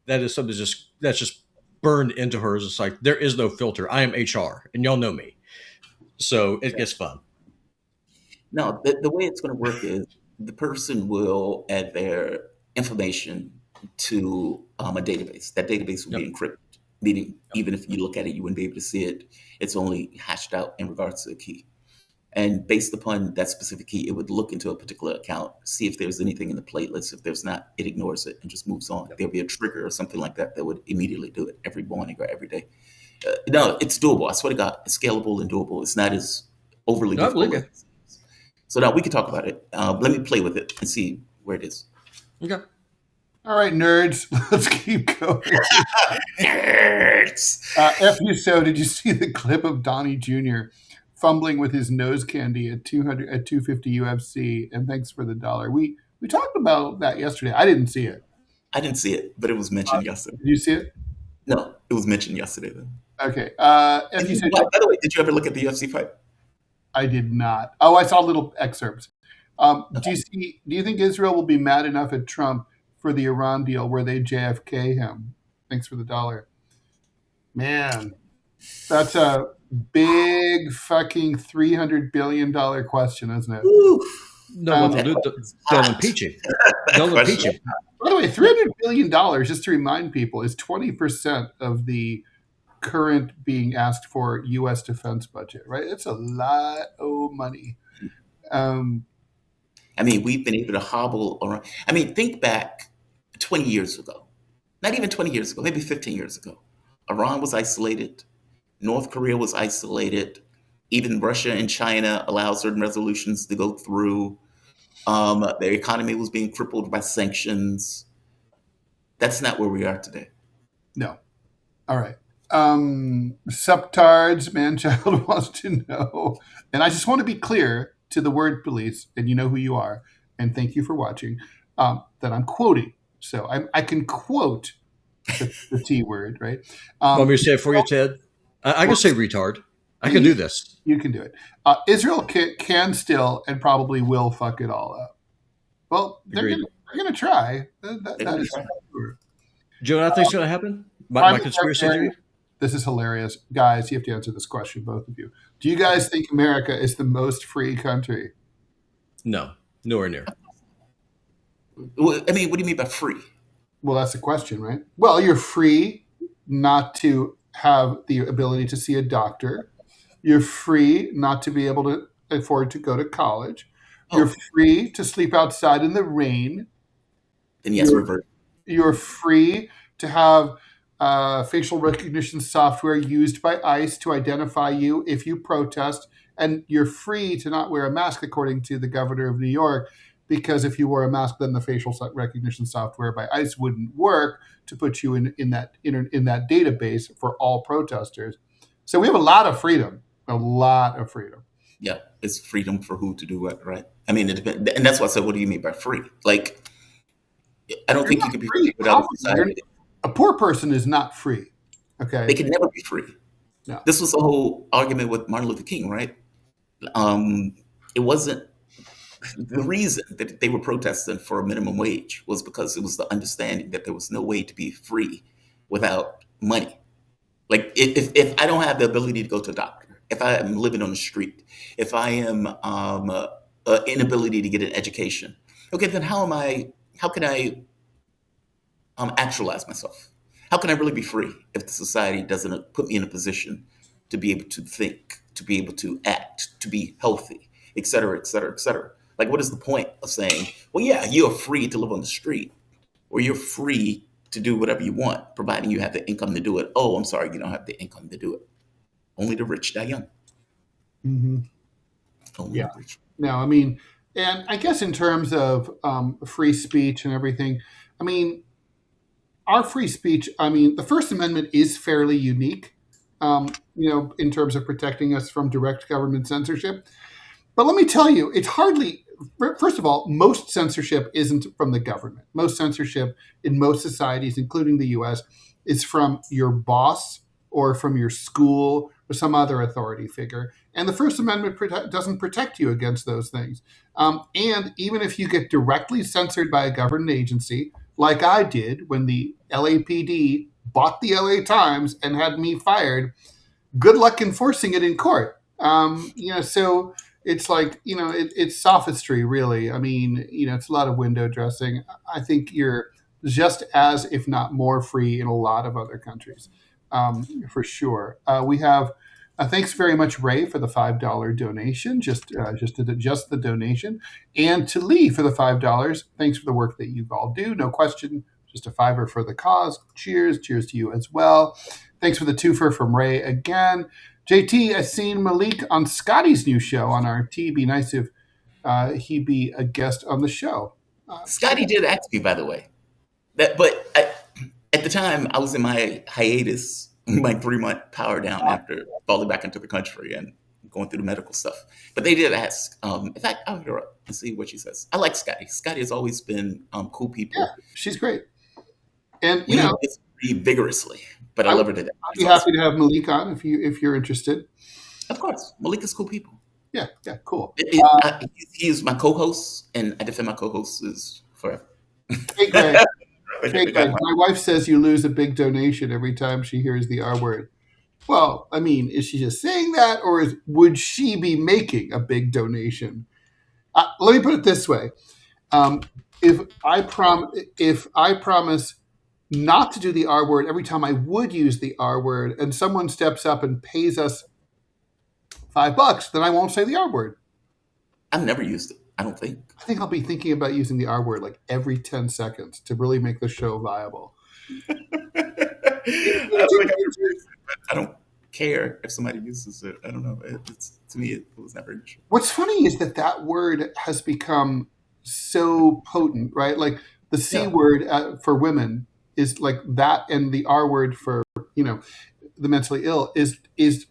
that is something that's just burned into her. It's like, there is no filter. I am HR, and y'all know me. So it gets fun. No, the way it's going to work is the person will add their information to a database. That database will be encrypted, meaning even if you look at it, you wouldn't be able to see it. It's only hashed out in regards to a key. And based upon that specific key, it would look into a particular account, see if there's anything in the playlist. If there's not, it ignores it and just moves on. There'll be a trigger or something like that would immediately do it every morning or every day. No, it's doable. I swear to God, it's scalable and doable. It's not as overly difficult. So now we can talk about it. Let me play with it and see where it is. Okay. All right, nerds, let's keep going. Nerds! So did you see the clip of Donnie Jr. fumbling with his nose candy at 250 UFC? And thanks for the $1. We talked about that yesterday. I didn't see it. I didn't see it, but it was mentioned yesterday. Did you see it? No, it was mentioned yesterday then. Okay. By the way, did you ever look at the UFC fight? I did not. Oh, I saw little excerpts. Do you think Israel will be mad enough at Trump for the Iran deal where they JFK him? Thanks for the $1. Man, that's a big fucking $300 billion question, isn't it? No, they'll impeach him. They'll impeach him. By the way, $300 billion, just to remind people, is 20% of the current being asked for U.S. defense budget, right? It's a lot of money. I mean, we've been able to hobble around. I mean, think back 20 years ago. Not even 20 years ago, maybe 15 years ago. Iran was isolated. North Korea was isolated. Even Russia and China allowed certain resolutions to go through. Their economy was being crippled by sanctions. That's not where we are today. No. All right. Subtards, Manchild wants to know, and I just want to be clear to the word police, and you know who you are, and thank you for watching, that I'm quoting. So I can quote the T word, right? Want me to say it for you, Ted? I can say retard. I can do this. You can do it. Israel can still and probably will fuck it all up. Well, they're going to try. That is true. Do you know what I think is going to happen? My conspiracy theory? This is hilarious. Guys, you have to answer this question, both of you. Do you guys think America is the most free country? No, nowhere near. I mean, what do you mean by free? Well, that's the question, right? Well, you're free not to have the ability to see a doctor. You're free not to be able to afford to go to college. You're free to sleep outside in the rain. Then yes, revert. You're free to have facial recognition software used by ICE to identify you if you protest. And you're free to not wear a mask, according to the governor of New York, because if you wore a mask, then the facial recognition software by ICE wouldn't work to put you in that database for all protesters. So we have a lot of freedom. A lot of freedom. Yeah, it's freedom for who to do what, right? I mean, it depends, and that's why I said, what do you mean by free? Like, I don't think you can be free without society. A poor person is not free. Okay, they can never be free. No. This was the whole argument with Martin Luther King, right? It wasn't the reason that they were protesting for a minimum wage was because it was the understanding that there was no way to be free without money. Like, if I don't have the ability to go to a doctor, if I am living on the street, if I am inability to get an education, okay, then how can I actualize myself? How can I really be free if the society doesn't put me in a position to be able to think, to be able to act, to be healthy, et cetera, et cetera, et cetera? Like, what is the point of saying, well, yeah, you're free to live on the street, or you're free to do whatever you want, providing you have the income to do it? Oh, I'm sorry, you don't have the income to do it. Only the rich die young. Mm-hmm. Only the rich. No, I mean, and I guess in terms of free speech and everything, I mean, our free speech, I mean, the First Amendment is fairly unique, in terms of protecting us from direct government censorship. But let me tell you, it's hardly, first of all, most censorship isn't from the government. Most censorship in most societies, including the US, is from your boss or from your school or some other authority figure. And the First Amendment doesn't protect you against those things. And even if you get directly censored by a government agency, like I did when the LAPD bought the LA Times and had me fired, good luck enforcing it in court. So it's like, it's sophistry, really. I mean, it's a lot of window dressing. I think you're just as, if not more, free in a lot of other countries, for sure. We have, thanks very much, Ray, for the $5 donation, just the donation. And to Lee for the $5. Thanks for the work that you all do. No question, just a $5 for the cause. Cheers. Cheers to you as well. Thanks for the twofer from Ray again. JT, I've seen Malik on Scotty's new show on RT. Be nice if he'd be a guest on the show. Scotty did ask me, by the way. At the time, I was in my hiatus, my 3-month power down after falling back into the country and going through the medical stuff. But they did ask. In fact, I'll hit her up and see what she says. I like Scotty. Scotty has always been cool people. Yeah, she's great. And, we disagree vigorously, but I love her to death. I'd be happy to have Malik on if you're interested. Of course. Malik is cool people. Yeah, cool. He's my co-host, and I defend my co-hosts forever. Hey, Greg. My wife says you lose a big donation every time she hears the R word. Well, I mean, is she just saying that, or would she be making a big donation? Let me put it this way: if I promise not to do the R word every time I would use the R word, and someone steps up and pays us $5, then I won't say the R word. I've never used it. I don't think. I think I'll be thinking about using the R word like every 10 seconds to really make the show viable. I don't care if somebody uses it. I don't know. It's to me, it was never an issue. What's funny is that word has become so potent, right? Like the C word for women is like that, and the R word for the mentally ill is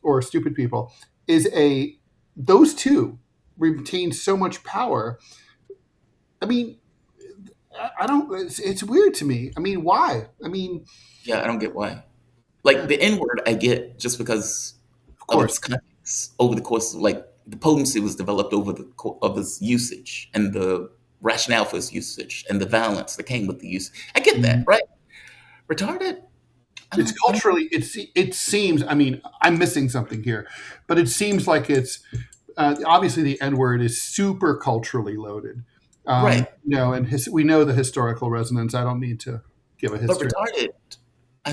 or stupid people is those two retain so much power. I mean, I don't. It's weird to me. I mean, why? I mean, I don't get why. Like the N word, I get just because of its context over the course of like the potency was developed over the of its usage and the rationale for its usage and the violence that came with the use. I get that, right? Retarded. It's culturally. It seems. I mean, I'm missing something here, but it seems like it's obviously the N word is super culturally loaded. Right. And we know the historical resonance. I don't need to give a history. But retarded, I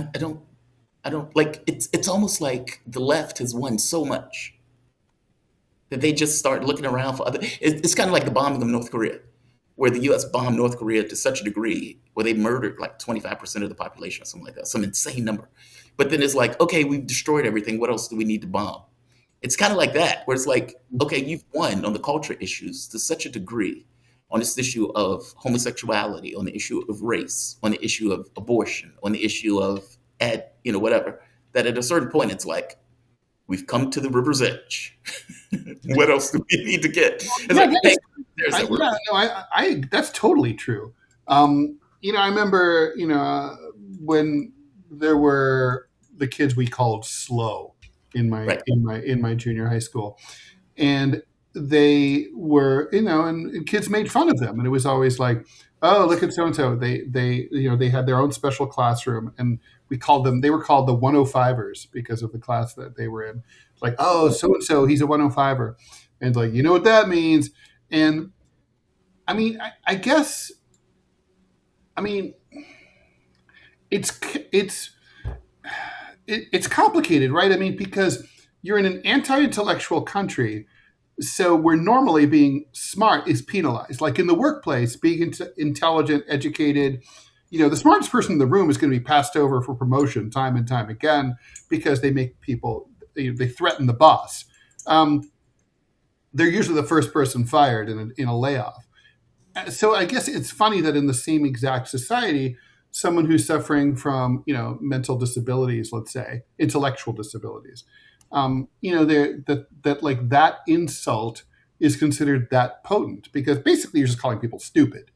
don't like. It's almost like the left has won so much that they just start looking around for other. It's kind of like the bombing of North Korea, where the U.S. bombed North Korea to such a degree where they murdered like 25% of the population or something like that, some insane number. But then it's like, okay, we've destroyed everything. What else do we need to bomb? It's kind of like that, where it's like, okay, you've won on the culture issues to such a degree. On this issue of homosexuality, on the issue of race, on the issue of abortion, on the issue of whatever, that at a certain point it's like, we've come to the river's edge. What else do we need to get? That's totally true. I remember, when there were the kids we called slow in my junior high school, and they were, and kids made fun of them, and it was always like, oh, look at so and so. They had their own special classroom, and they were called the 105ers because of the class that they were in. Like, oh, so and so, he's a 105er, and like, you know what that means? And I mean, I guess, I mean, it's complicated, right? I mean, because you're in an anti-intellectual country. So where normally being smart is penalized. Like in the workplace, being intelligent, educated, the smartest person in the room is going to be passed over for promotion time and time again because they make people, they threaten the boss. They're usually the first person fired in a layoff. So I guess it's funny that in the same exact society, someone who's suffering from, mental disabilities, let's say, intellectual disabilities, that insult is considered that potent because basically you're just calling people stupid.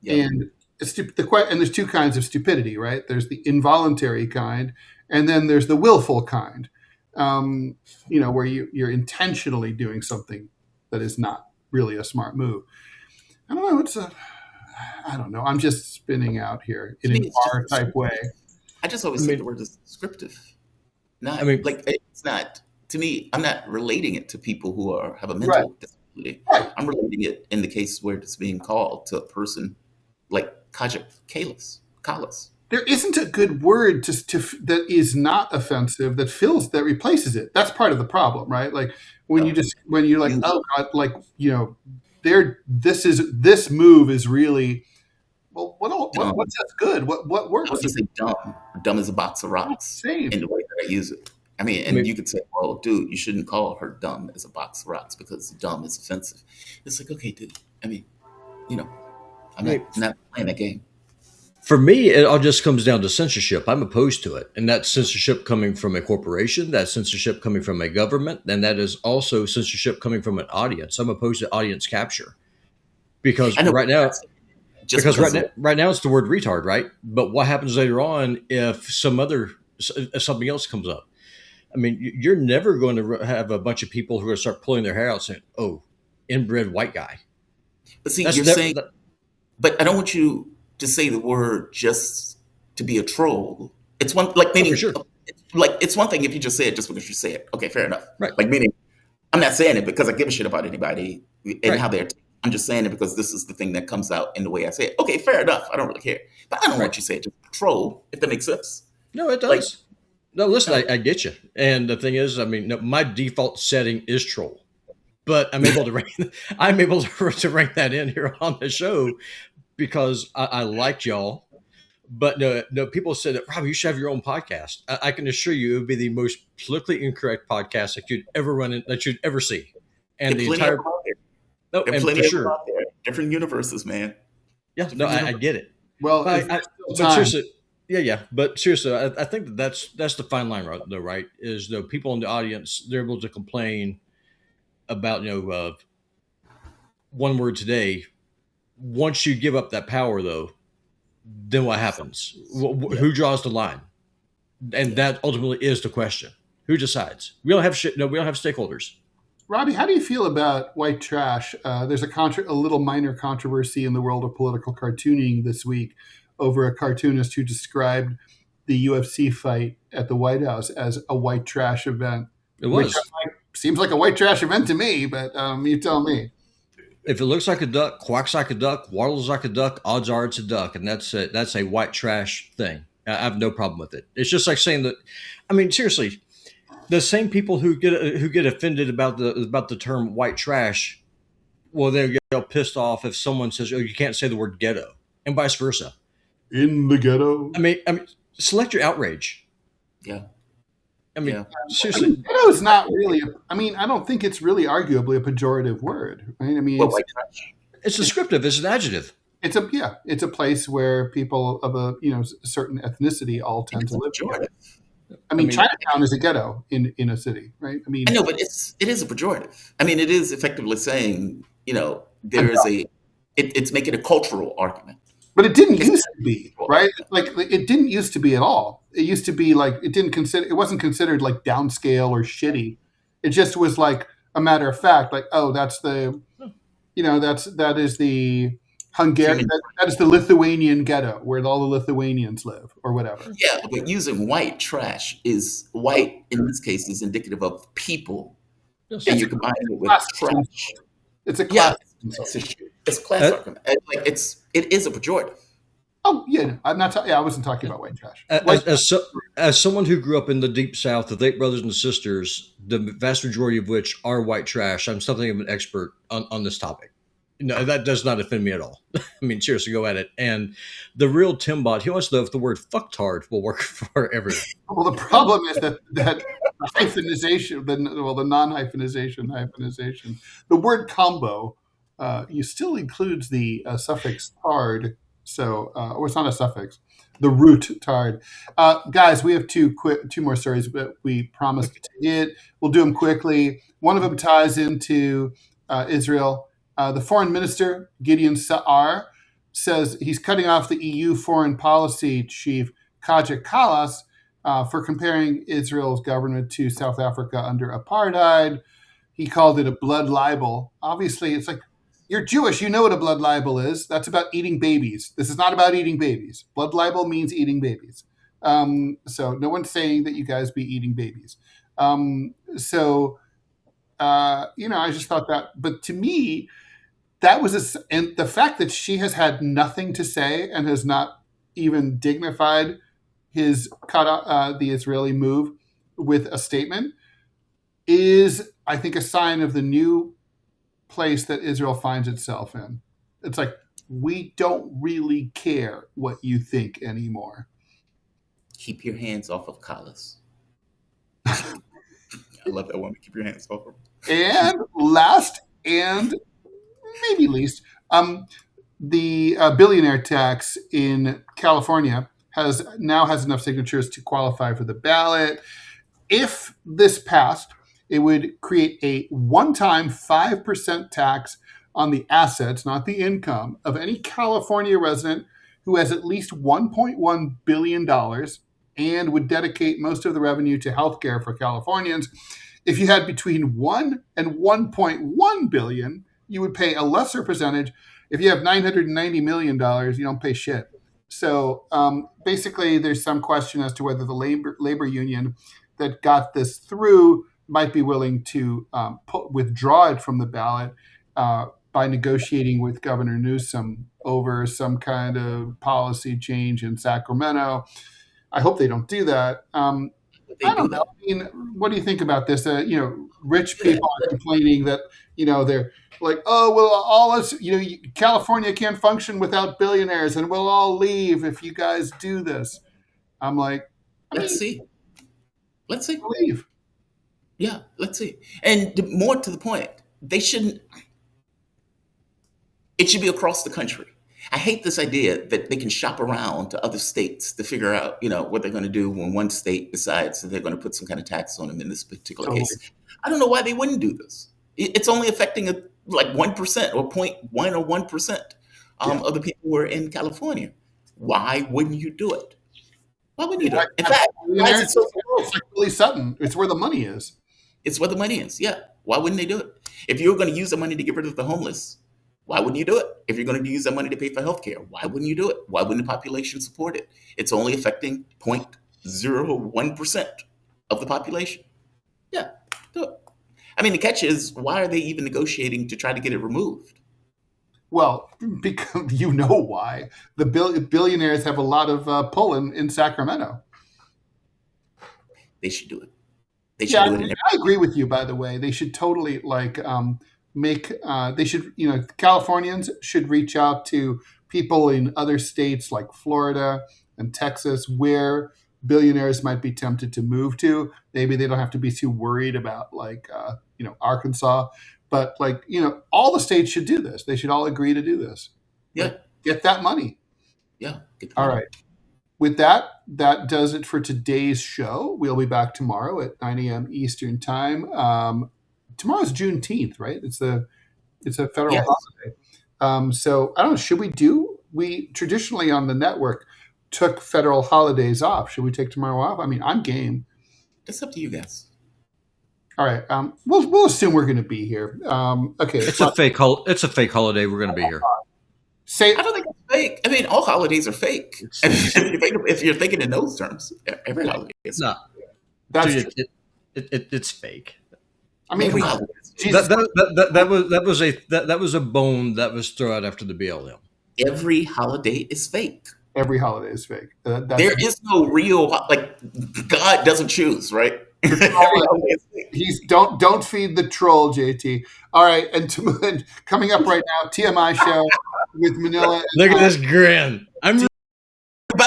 Yep. And there's two kinds of stupidity, right? There's the involuntary kind, and then there's the willful kind, where you're intentionally doing something that is not really a smart move. I don't know. I don't know. I'm just spinning out here in an R type way. I just always think the word is descriptive. It's not, to me, I'm not relating it to people who have a mental disability. Right. I'm relating it in the case where it's being called to a person like Kaja Kallas. There isn't a good word that is not offensive that replaces it. That's part of the problem, right? Like when you're like, oh God, like, this move is really, well, what's that's good? What works? I would just say dumb. Dumb as a box of rocks. Same. In the way that I use it. I mean, you could say, well, dude, you shouldn't call her dumb as a box of rocks because dumb is offensive. It's like, okay, dude. I mean, I'm not playing that game. For me, it all just comes down to censorship. I'm opposed to it. And that's censorship coming from a corporation, that's censorship coming from a government, and that is also censorship coming from an audience. I'm opposed to audience capture. Because right now it's the word retard, right? But what happens later on if something else comes up? I mean, you're never going to have a bunch of people who are going to start pulling their hair out saying, oh, inbred white guy. But see, but I don't want you to say the word just to be a troll. It's one, like, meaning, sure. Like, it's one thing if you just say it just because you say it. Okay, fair enough. Right. Like, meaning, I'm not saying it because I give a shit about anybody and how they're. I'm just saying it because this is the thing that comes out in the way I say it. Okay, fair enough. I don't really care. But I don't want you to say it just troll, if that makes sense. No, it does. No, listen, I get you. And the thing is, I mean, my default setting is troll. But I'm able to rank that in here on the show because I like y'all. But no, people said that, Rob, you should have your own podcast. I can assure you, it would be the most politically incorrect podcast that you'd ever that you'd ever see. And There the are plenty of entire, them out there. no, There are and plenty for of them sure, out there. Different universes, man. yeah, no, I get it. Well, But, if there's still but time. seriously, yeah. But seriously, I think that's the fine line, right? Though, right? Is the people in the audience, they're able to complain about one word today. Once you give up that power, though, then what happens? Who draws the line? And that ultimately is the question. Who decides? We don't have shit. No, we don't have stakeholders. Robbie, how do you feel about white trash? There's a little minor controversy in the world of political cartooning this week over a cartoonist who described the UFC fight at the White House as a white trash event. It was. Seems like a white trash event to me, but you tell me. If it looks like a duck, quacks like a duck, waddles like a duck, odds are it's a duck, and that's a white trash thing. I have no problem with it. It's just like saying that. I mean, seriously, the same people who get offended about the term white trash, well, they get pissed off if someone says, "Oh, you can't say the word ghetto," and vice versa. In the ghetto. I mean, select your outrage. Yeah. I mean, Yeah. seriously, Ghetto is not really. I don't think it's really arguably a pejorative word, right? I mean, Well, white trash. it's descriptive. It's an adjective. it's a place where people of a certain ethnicity all tend to live. Pejorative. I mean, Chinatown is a ghetto in a city, right? I mean, I know, but it is a pejorative. I mean, it is effectively saying, there is it's making a cultural argument. but it didn't used to be, right? Like it didn't used to be at all. It used to be like it wasn't considered like downscale or shitty. It just was like a matter of fact, like, oh, that is the Hungarian, that is the Lithuanian ghetto where all the Lithuanians live or whatever. Yeah, but using white trash is white in this case is indicative of people, Yes. and you combine it with Class trash. It's a Yeah, class insult. it's a class argument. Like it is a pejorative. Oh yeah, I'm not. I wasn't talking about white trash. As someone who grew up in the deep South with 8 brothers and sisters, the vast majority of which are white trash, I'm something of an expert on this topic. No, that does not offend me at all. I mean, seriously, go at it. And the real Timbot, he wants to know if the word fucktard will work for everyone. Well, the problem is that hyphenization, the non-hyphenization, the word combo, still includes the suffix tard. So, or it's not a suffix, the root tard. Guys, we have two more stories, but we promised to hit. We'll do them quickly. One of them ties into Israel. The Foreign Minister Gideon Sa'ar says he's cutting off the EU foreign policy chief Kaja Kallas for comparing Israel's government to South Africa under apartheid. He called it a blood libel. Obviously, it's like, you're Jewish, you know what a blood libel is. That's about eating babies. This is not about eating babies. Blood libel means eating babies. So no one's saying that you guys be eating babies. I just thought that. But to me, that was and the fact that she has had nothing to say and has not even dignified the Israeli move with a statement is, I think, a sign of the new place that Israel finds itself in. It's like, we don't really care what you think anymore. Keep your hands off of Kallas. I love that woman. Keep your hands off her. And last and maybe least, the billionaire tax in California has enough signatures to qualify for the ballot. If this passed, it would create a one-time 5% tax on the assets, not the income, of any California resident who has at least $1.1 billion and would dedicate most of the revenue to healthcare for Californians. If you had between 1 and 1.1 billion, you would pay a lesser percentage. If you have $990 million, you don't pay shit. So basically, there's some question as to whether the labor union that got this through might be willing to withdraw it from the ballot by negotiating with Governor Newsom over some kind of policy change in Sacramento. I hope they don't do that. they I do don't know. that. I mean, what do you think about this? Rich people are complaining that they're like, oh well, all us, California can't function without billionaires, and we'll all leave if you guys do this. I'm like, Let's see. Let's see. leave. Yeah, let's see. And more to the point, it should be across the country. I hate this idea that they can shop around to other states to figure out, what they're going to do when one state decides that they're going to put some kind of tax on them in this particular Totally. case. I don't know why they wouldn't do this. It's only affecting like 1% or 0.1 or 1% of the people who are in California. Why wouldn't you do it? Why wouldn't you do it? In fact, why is it so It's like Billy Sutton. It's where the money is. It's where the money is. Yeah. Why wouldn't they do it? If you were going to use the money to get rid of the homeless, why wouldn't you do it? If you're going to use that money to pay for healthcare, why wouldn't you do it? Why wouldn't the population support it? It's only affecting 0.01% of the population. Yeah, do it. I mean, the catch is, why are they even negotiating to try to get it removed? Well, because you know why. The billionaires have a lot of pull in Sacramento. They should do it. They should do it. I agree with you, by the way. They should totally Californians should reach out to people in other states like Florida and Texas where billionaires might be tempted to move to. Maybe they don't have to be too worried about Arkansas, but all the states should do this. They should all agree to do this. Yeah. Get that money. Yeah. All right. With that does it for today's show. We'll be back tomorrow at 9 a.m. Eastern time. Tomorrow's Juneteenth, right? It's a federal holiday. So I don't know. We traditionally on the network took federal holidays off. Should we take tomorrow off? I mean, I'm game. It's up to you guys. All right. We'll assume we're going to be here. Okay. It's a fake holiday. We're going to be here. I don't think it's fake. I mean, all holidays are fake. If you're thinking in those terms, every holiday is no. It's fake. I mean, that was a bone that was thrown out after the BLM. Every holiday is fake. Every holiday is fake. There is no real God doesn't choose, right? Don't feed the troll, JT. All right, and coming up right now, TMI show with Manila. Look at this grin. By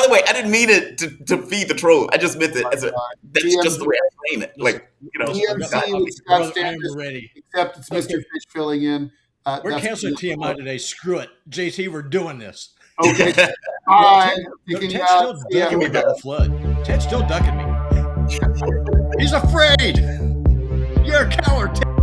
the way, I didn't mean it to feed the troll. I just meant it as that's just the way I frame it. TMC with Scott Standish, except it's Mr. Fish filling in. We're canceling TMI today. Screw it. JT, we're doing this. Okay. Bye. Ted's still ducking me about the flood. Ted's still ducking me. He's afraid. You're a coward, Ted.